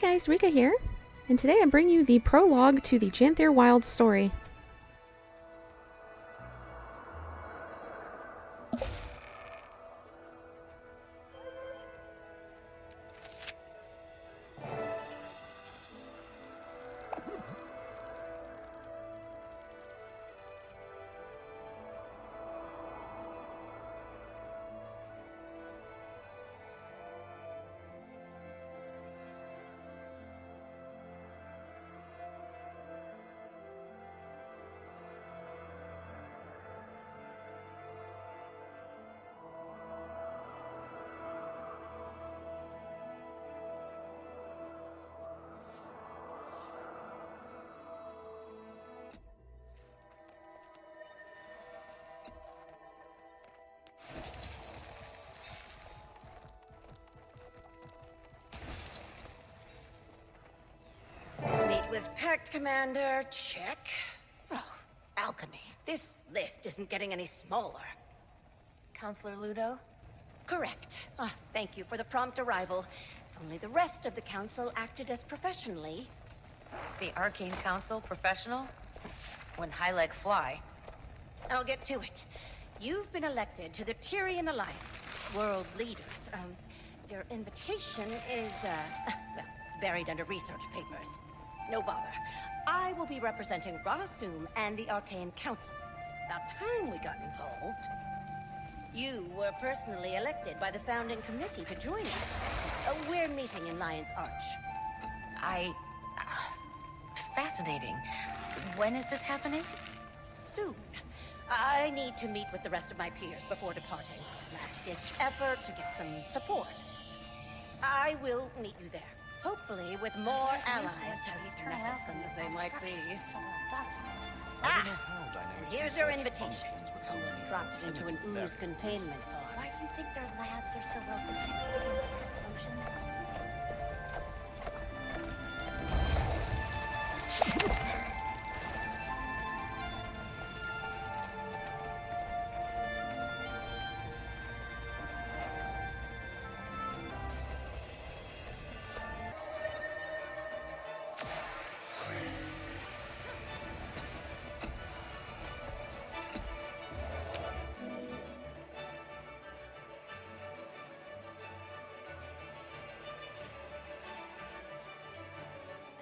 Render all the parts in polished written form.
guys, Rika here, and today I bring you the prologue to the Janthir Wild story. With Pact Commander, check. Oh, alchemy. This list isn't getting any smaller. Counselor Ludo? Correct. Thank you for the prompt arrival. Only the rest of the council acted as professionally. The Arcane Council professional? When high like fly. I'll get to it. You've been elected to the Tyrian Alliance, world leaders. Your invitation is, well, buried under research papers. No bother. I will be representing Radasum and the Arcane Council. About time we got involved. You were personally elected by the founding committee to join us. We're meeting in Lion's Arch. Fascinating. When is this happening? Soon. I need to meet with the rest of my peers before departing. Last-ditch effort to get some support. I will meet you there. Hopefully with more allies, as meddlesome as they might be. And here's your invitation. Almost dropped it into an ooze containment farm. Why do you think their labs are so well protected against explosions?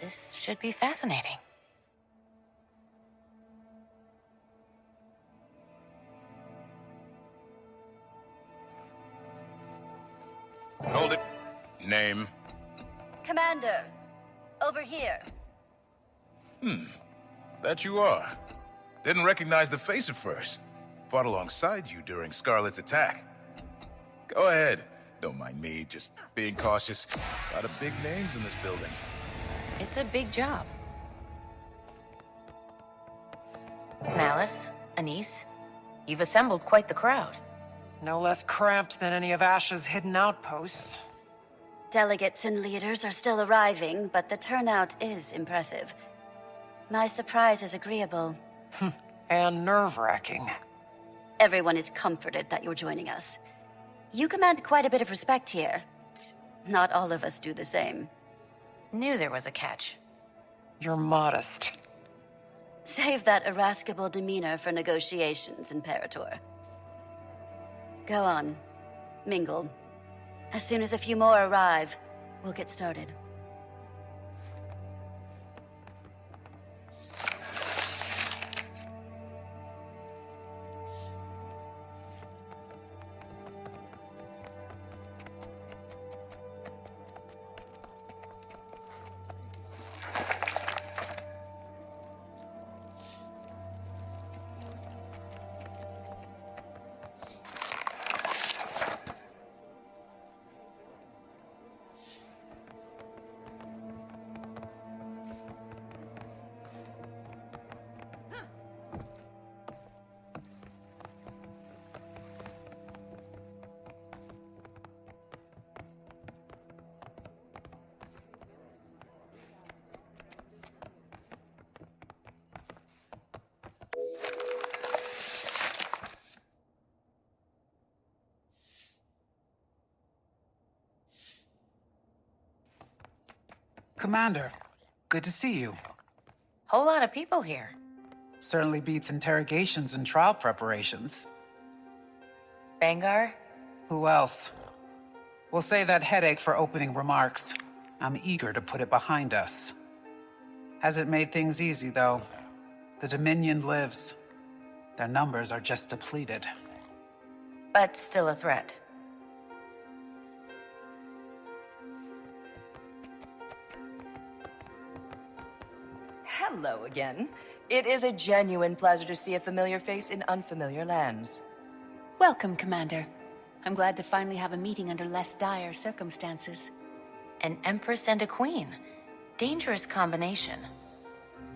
This should be fascinating. Hold it. Name? Commander, over here. That you are. Didn't recognize the face at first. Fought alongside you during Scarlet's attack. Go ahead. Don't mind me, just being cautious. A lot of big names in this building. It's a big job. Malice, Anise, you've assembled quite the crowd. No less cramped than any of Ash's hidden outposts. Delegates and leaders are still arriving, but the turnout is impressive. My surprise is agreeable. And nerve-wracking. Everyone is comforted that you're joining us. You command quite a bit of respect here. Not all of us do the same. Knew there was a catch. You're modest. Save that irascible demeanor for negotiations, Imperator. Go on. Mingle. As soon as a few more arrive, we'll get started. Commander, good to see you. Whole lot of people here. Certainly beats interrogations and trial preparations. Bangar? Who else? We'll save that headache for opening remarks. I'm eager to put it behind us. Hasn't made things easy, though. The Dominion lives. Their numbers are just depleted. But still a threat. Hello again. It is a genuine pleasure to see a familiar face in unfamiliar lands. Welcome, Commander. I'm glad to finally have a meeting under less dire circumstances. An empress and a queen. Dangerous combination.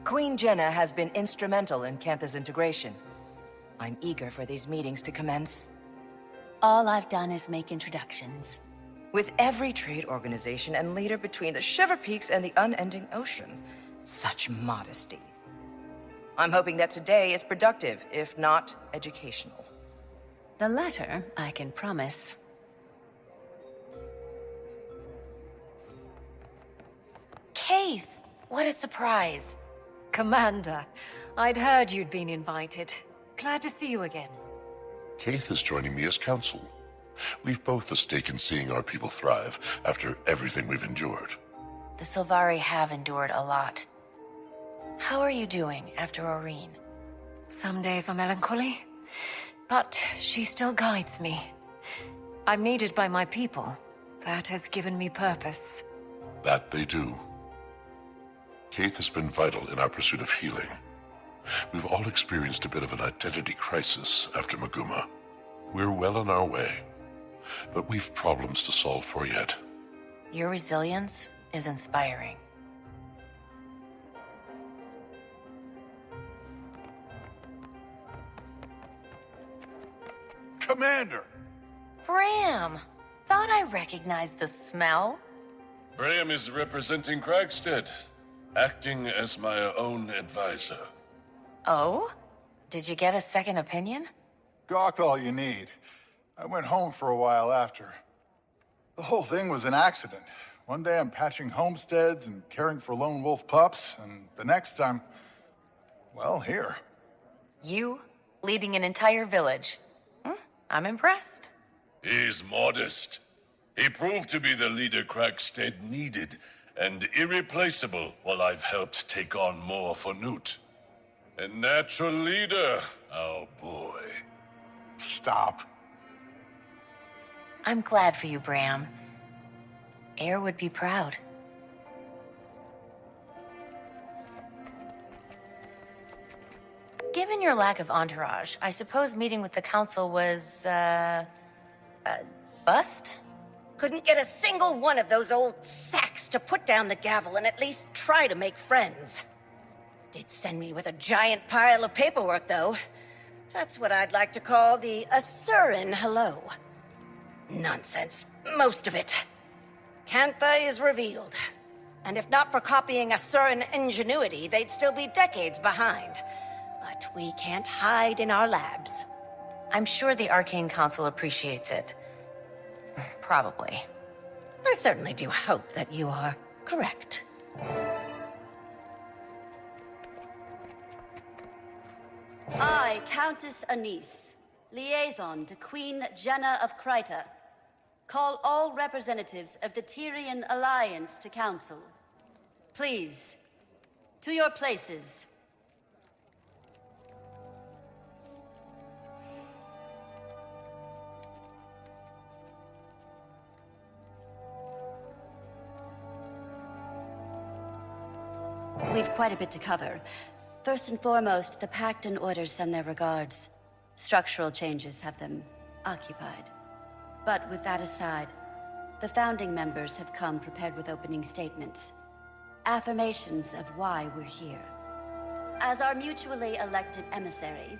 Queen Jenna has been instrumental in Cantha's integration. I'm eager for these meetings to commence. All I've done is make introductions. With every trade organization and leader between the Shiver Peaks and the unending ocean, such modesty. I'm hoping that today is productive, if not educational. The latter, I can promise. Keith! What a surprise. Commander, I'd heard you'd been invited. Glad to see you again. Keith is joining me as counsel. We've both a stake in seeing our people thrive after everything we've endured. The Sylvari have endured a lot. How are you doing after Aureen? Some days are melancholy, but she still guides me. I'm needed by my people. That has given me purpose. That they do. Keith has been vital in our pursuit of healing. We've all experienced a bit of an identity crisis after Maguma. We're well on our way, but we've problems to solve for yet. Your resilience is inspiring. Commander! Bram! Thought I recognized the smell. Bram is representing Kragstead, acting as my own advisor. Oh? Did you get a second opinion? Gawk all you need. I went home for a while after. The whole thing was an accident. One day I'm patching homesteads and caring for lone wolf pups, and the next I'm, well, here. You leading an entire village. I'm impressed. He's modest. He proved to be the leader Kragstead needed, and irreplaceable while I've helped take on more for Newt. A natural leader, our boy. Stop. I'm glad for you, Bram. Air would be proud. Given your lack of entourage, I suppose meeting with the council was, a bust? Couldn't get a single one of those old sacks to put down the gavel and at least try to make friends. Did send me with a giant pile of paperwork, though. That's what I'd like to call the Asuran hello. Nonsense, most of it. Cantha is revealed. And if not for copying Asuran ingenuity, they'd still be decades behind. But we can't hide in our labs. I'm sure the Arcane Council appreciates it. Probably. I certainly do hope that you are correct. I, Countess Anise, liaison to Queen Jenna of Kryta, call all representatives of the Tyrian Alliance to council. Please, to your places. We've quite a bit to cover. First and foremost, the Pact and Orders send their regards. Structural changes have them occupied. But with that aside, the founding members have come prepared with opening statements. Affirmations of why we're here. As our mutually elected emissary,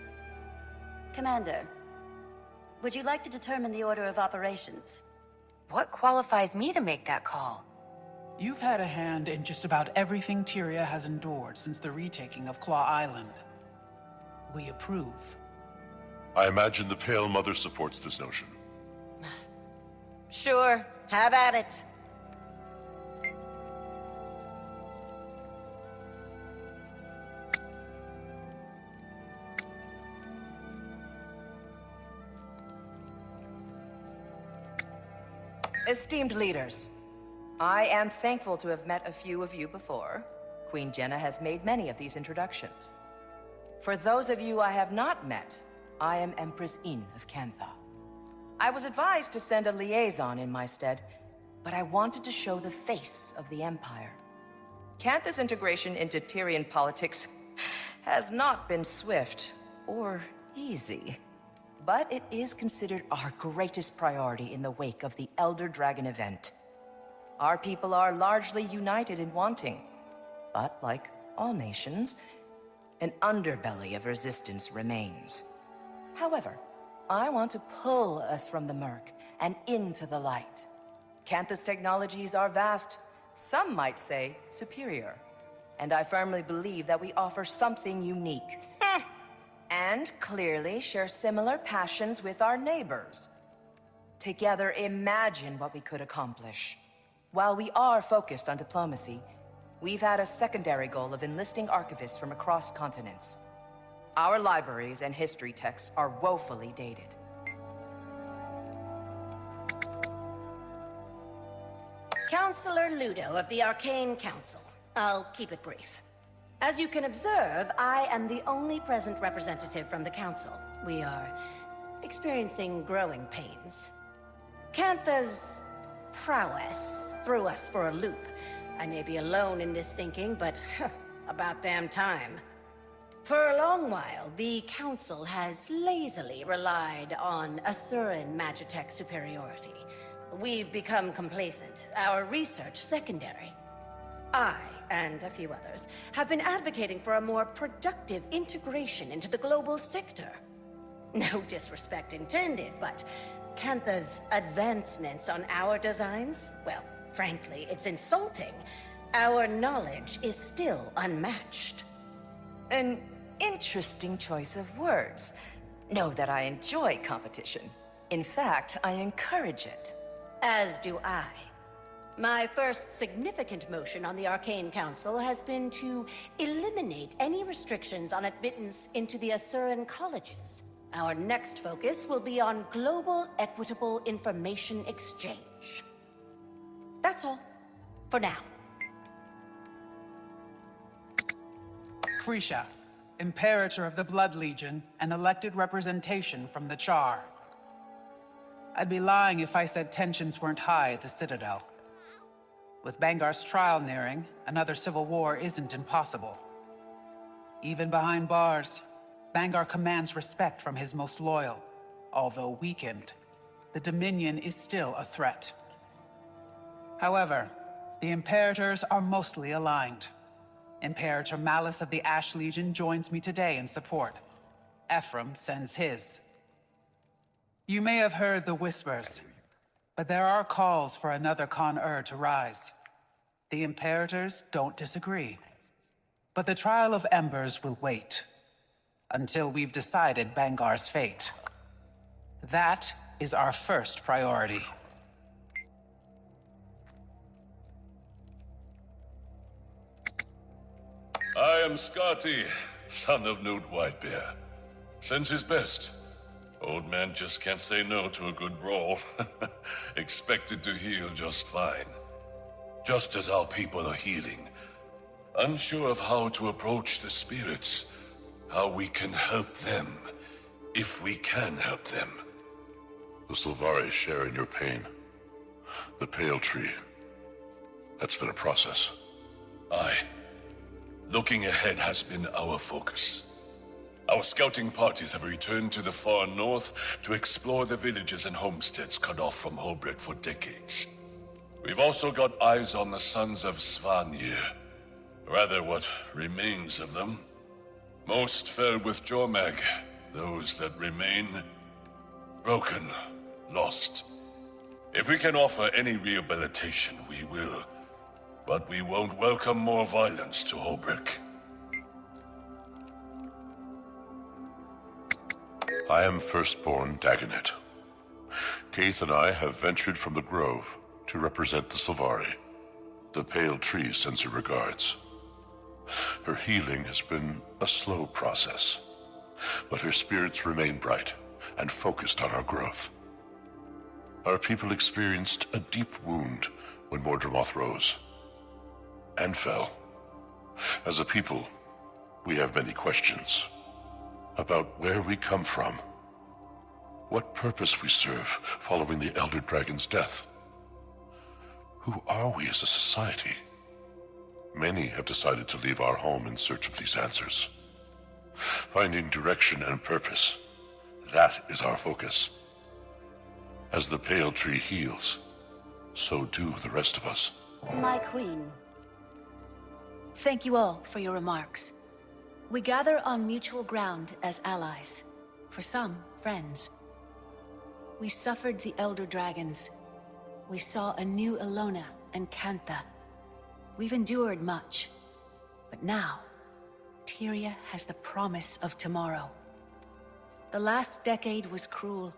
Commander, would you like to determine the order of operations? What qualifies me to make that call? You've had a hand in just about everything Tyria has endured since the retaking of Claw Island. We approve. I imagine the Pale Mother supports this notion. Sure, have at it. Esteemed leaders, I am thankful to have met a few of you before. Queen Jenna has made many of these introductions. For those of you I have not met, I am Empress In of Cantha. I was advised to send a liaison in my stead, but I wanted to show the face of the Empire. Cantha's integration into Tyrian politics has not been swift or easy, but it is considered our greatest priority in the wake of the Elder Dragon event. Our people are largely united in wanting, but like all nations, an underbelly of resistance remains. However, I want to pull us from the murk and into the light. Cantha's technologies are vast, some might say superior, and I firmly believe that we offer something unique. And clearly share similar passions with our neighbors. Together, imagine what we could accomplish. While we are focused on diplomacy, we've had a secondary goal of enlisting archivists from across continents. Our libraries and history texts are woefully dated. Counselor Ludo of the Arcane Council. I'll keep it brief. As you can observe, I am the only present representative from the Council. We are experiencing growing pains. Cantha's prowess threw us for a loop. I may be alone in this thinking, but about damn time. For a long while, the Council has lazily relied on Asuran Magitech superiority. We've become complacent, our research secondary. I, and a few others, have been advocating for a more productive integration into the global sector. No disrespect intended, but Cantha's advancements on our designs, well, frankly, it's insulting. Our knowledge is still unmatched. An interesting choice of words. Know that I enjoy competition. In fact, I encourage it. As do I. My first significant motion on the Arcane Council has been to eliminate any restrictions on admittance into the Asuran colleges. Our next focus will be on global equitable information exchange. That's all. For now. Krisha, Imperator of the Blood Legion and elected representation from the Char. I'd be lying if I said tensions weren't high at the Citadel. With Bangar's trial nearing, another civil war isn't impossible. Even behind bars, Bangar commands respect from his most loyal. Although weakened, the Dominion is still a threat. However, the Imperators are mostly aligned. Imperator Malice of the Ash Legion joins me today in support. Ephraim sends his. You may have heard the whispers, but there are calls for another Con-Ur to rise. The Imperators don't disagree. But the Trial of Embers will wait until we've decided Bangar's fate. That is our first priority. I am Scotty, son of Newt Whitebear. Sends his best. Old man just can't say no to a good brawl. Expected to heal just fine. Just as our people are healing. Unsure of how to approach the spirits. How we can help them. If we can help them. The Sylvari share in your pain. The Pale Tree. That's been a process. Aye. Looking ahead has been our focus. Our scouting parties have returned to the far north to explore the villages and homesteads cut off from Holbrook for decades. We've also got eyes on the sons of Svanir. Rather, what remains of them. Most fell with Jormag. Those that remain, broken, lost. If we can offer any rehabilitation, we will. But we won't welcome more violence to Holbrook. I am Firstborn Dagonet. Kaith and I have ventured from the Grove to represent the Sylvari. The Pale Tree sends her regards. Her healing has been a slow process, but her spirits remain bright and focused on our growth. Our people experienced a deep wound when Mordramoth rose and fell. As a people, we have many questions about where we come from, what purpose we serve following the Elder Dragon's death. Who are we as a society? Many have decided to leave our home in search of these answers. Finding direction and purpose, that is our focus. As the pale tree heals, so do the rest of us. My queen. Thank you all for your remarks. We gather on mutual ground as allies. For some, friends. We suffered the Elder Dragons. We saw a new Ilona and Cantha. We've endured much. But now, Tyria has the promise of tomorrow. The last decade was cruel,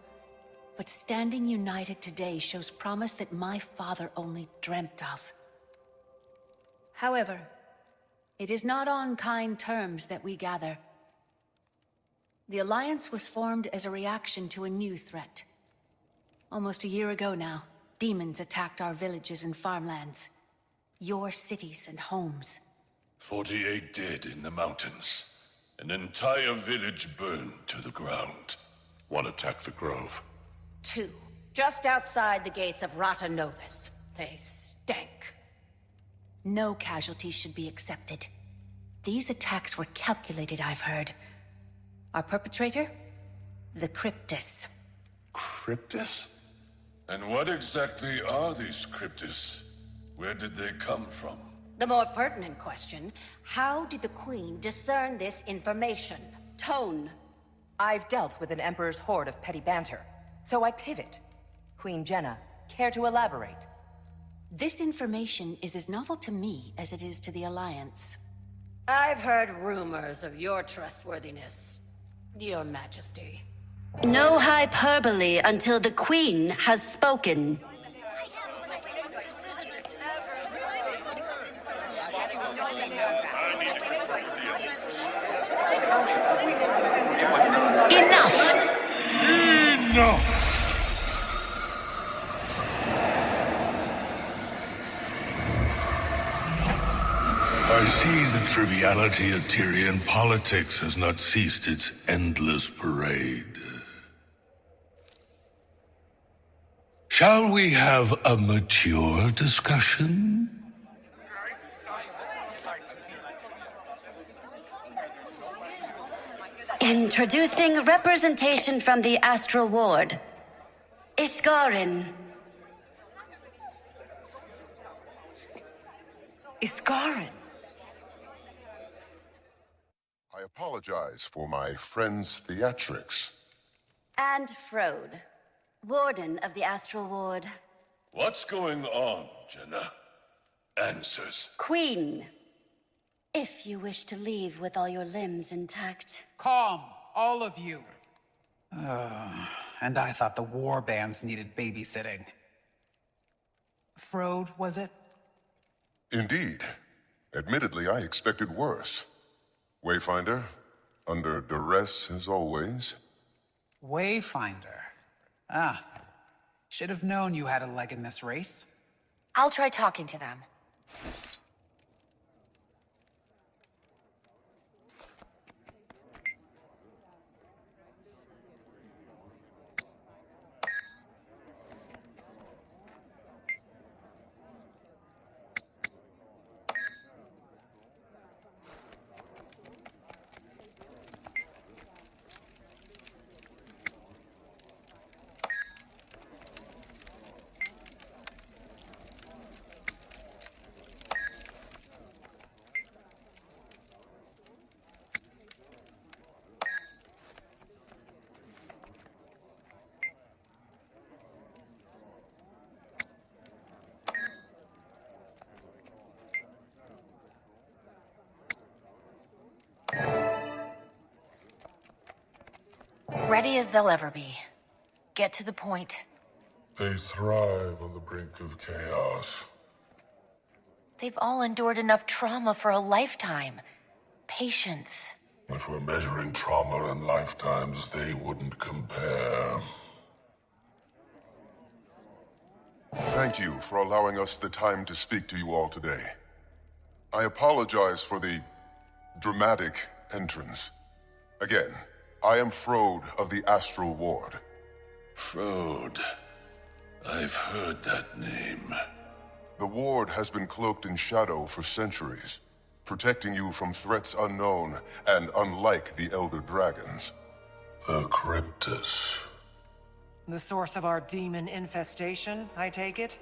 but standing united today shows promise that my father only dreamt of. However, it is not on kind terms that we gather. The Alliance was formed as a reaction to a new threat. Almost a year ago now, demons attacked our villages and farmlands. Your cities and homes. 48 dead in the mountains. An entire village burned to the ground. One attacked the grove. 2, just outside the gates of Rata Novus. They stank. No casualties should be accepted. These attacks were calculated, I've heard. Our perpetrator? The Cryptus. Cryptus? And what exactly are these Cryptus? Where did they come from? The more pertinent question, how did the Queen discern this information? Tone. I've dealt with an Emperor's horde of petty banter, so I pivot. Queen Jenna, care to elaborate? This information is as novel to me as it is to the Alliance. I've heard rumors of your trustworthiness, Your Majesty. No hyperbole until the queen has spoken. Enough! Enough! I see the triviality of Tyrian politics has not ceased its endless parade. Shall we have a mature discussion? Introducing representation from the Astral Ward. Iskarin. Iskarin? I apologize for my friend's theatrics. And Frode, Warden of the Astral Ward. What's going on, Jenna? Answers. Queen, if you wish to leave with all your limbs intact. Calm, all of you. And I thought the war bands needed babysitting. Frode, was it? Indeed. Admittedly, I expected worse. Wayfinder, under duress as always. Wayfinder. Ah, should have known you had a leg in this race. I'll try talking to them. Ready as they'll ever be. Get to the point. They thrive on the brink of chaos. They've all endured enough trauma for a lifetime. Patience. If we're measuring trauma and lifetimes, they wouldn't compare. Thank you for allowing us the time to speak to you all today. I apologize for the dramatic entrance. Again, I am Frode of the Astral Ward. Frode. I've heard that name. The Ward has been cloaked in shadow for centuries, protecting you from threats unknown and unlike the Elder Dragons. The Cryptus. The source of our demon infestation, I take it?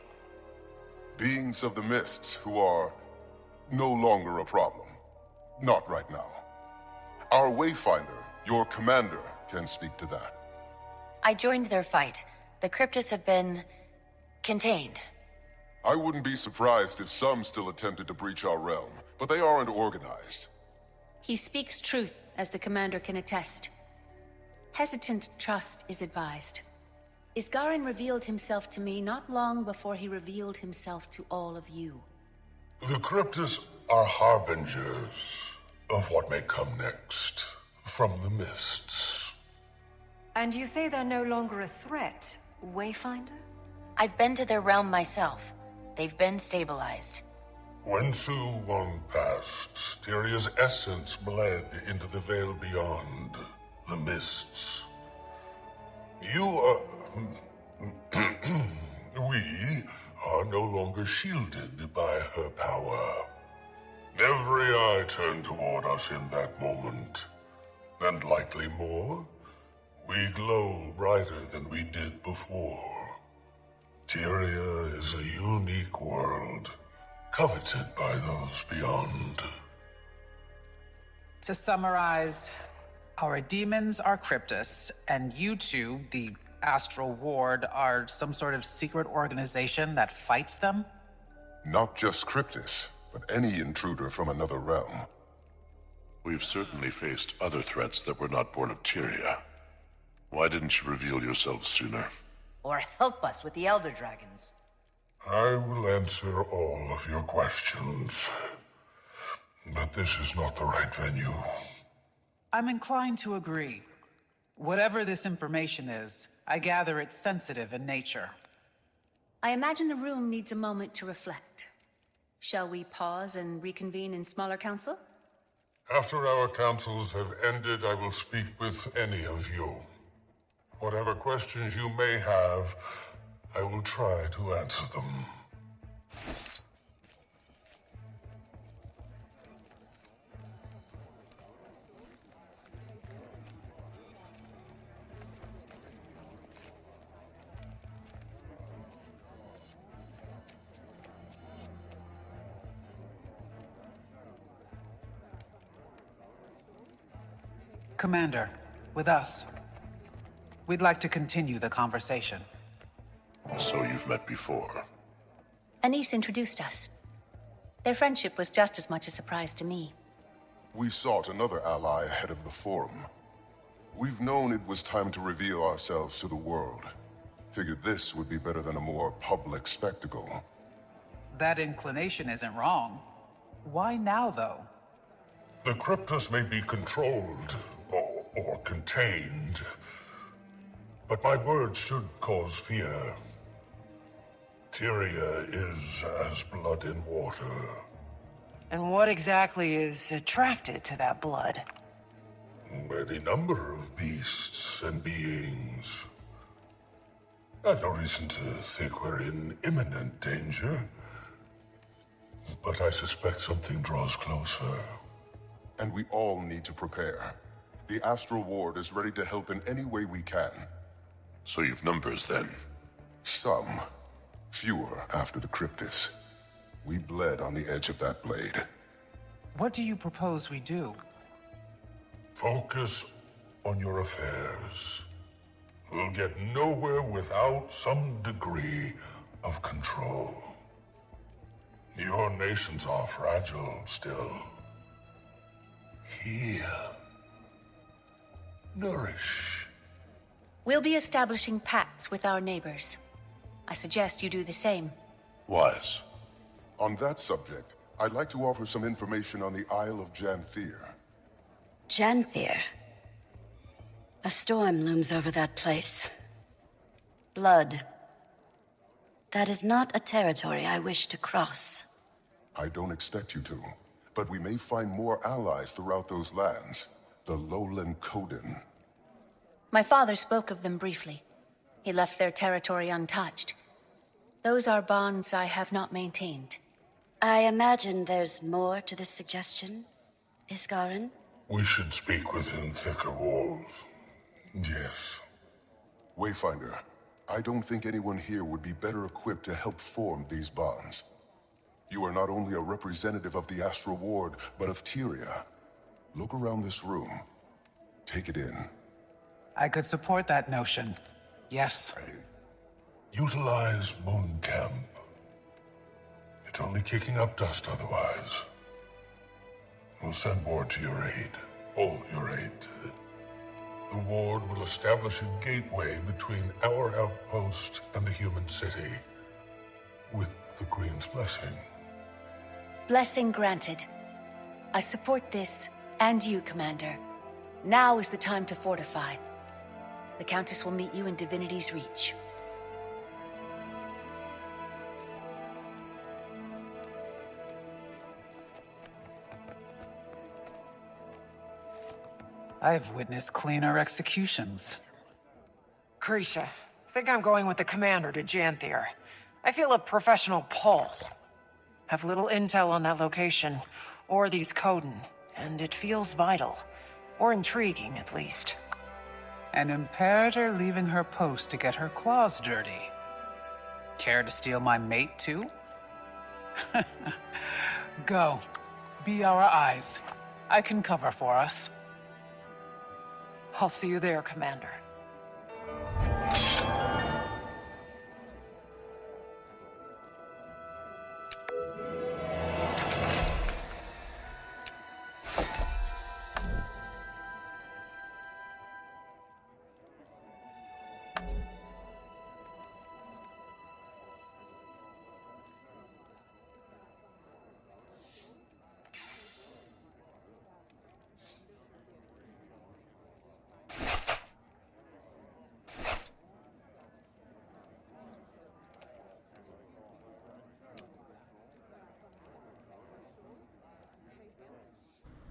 Beings of the Mists who are no longer a problem. Not right now. Our Wayfinder, your commander, can speak to that. I joined their fight. The Cryptus have been contained. I wouldn't be surprised if some still attempted to breach our realm, but they aren't organized. He speaks truth, as the commander can attest. Hesitant trust is advised. Isgarin revealed himself to me not long before he revealed himself to all of you. The Cryptus are harbingers of what may come next from the Mists. And you say they're no longer a threat, Wayfinder? I've been to their realm myself. They've been stabilized. When Su Won passed, Tyria's essence bled into the veil beyond, the Mists. You are... we are no longer shielded by her power. Every eye turned toward us in that moment, and likely more. We glow brighter than we did before. Tyria is a unique world, coveted by those beyond. To summarize, our demons are Cryptus, and you two, the Astral Ward, are some sort of secret organization that fights them? Not just Cryptus, but any intruder from another realm. We've certainly faced other threats that were not born of Tyria. Why didn't you reveal yourselves sooner? Or help us with the Elder Dragons? I will answer all of your questions, but this is not the right venue. I'm inclined to agree. Whatever this information is, I gather it's sensitive in nature. I imagine the room needs a moment to reflect. Shall we pause and reconvene in smaller council? After our councils have ended, I will speak with any of you. Whatever questions you may have, I will try to answer them. Commander, with us. We'd like to continue the conversation. So you've met before? Anise introduced us. Their friendship was just as much a surprise to me. We sought another ally ahead of the Forum. We've known it was time to reveal ourselves to the world. Figured this would be better than a more public spectacle. That inclination isn't wrong. Why now, though? The Cryptus may be controlled or contained, but my words should cause fear. Tyria is as blood in water. And what exactly is attracted to that blood? Any number of beasts and beings. I've no reason to think we're in imminent danger, but I suspect something draws closer. And we all need to prepare. The Astral Ward is ready to help in any way we can. So you've numbers then? Some. Fewer after the Cryptus. We bled on the edge of that blade. What do you propose we do? Focus on your affairs. We'll get nowhere without some degree of control. Your nations are fragile still. Heal. Nourish. We'll be establishing pacts with our neighbors. I suggest you do the same. Wise. On that subject, I'd like to offer some information on the Isle of Janthir. Janthir. A storm looms over that place. Blood. That is not a territory I wish to cross. I don't expect you to, but we may find more allies throughout those lands. The lowland Coden. My father spoke of them briefly. He left their territory untouched. Those are bonds I have not maintained. I imagine there's more to this suggestion, Iskarin? We should speak within thicker walls. Yes. Wayfinder, I don't think anyone here would be better equipped to help form these bonds. You are not only a representative of the Astral Ward, but of Tyria. Look around this room. Take it in. I could support that notion. Yes. Utilize Moon Camp. It's only kicking up dust otherwise. We'll send ward to your aid. All your aid. The ward will establish a gateway between our outpost and the human city. With the Queen's blessing. Blessing granted. I support this, and you, Commander. Now is the time to fortify. The Countess will meet you in Divinity's Reach. I've witnessed cleaner executions. Krisha, think I'm going with the commander to Janthir. I feel a professional pull. Have little intel on that location, or these Coden, and it feels vital. Or intriguing, at least. An Imperator leaving her post to get her claws dirty. Care to steal my mate, too? Go. Be our eyes. I can cover for us. I'll see you there, Commander.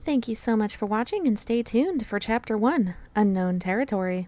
Thank you so much for watching, and stay tuned for Chapter 1, Unknown Territory.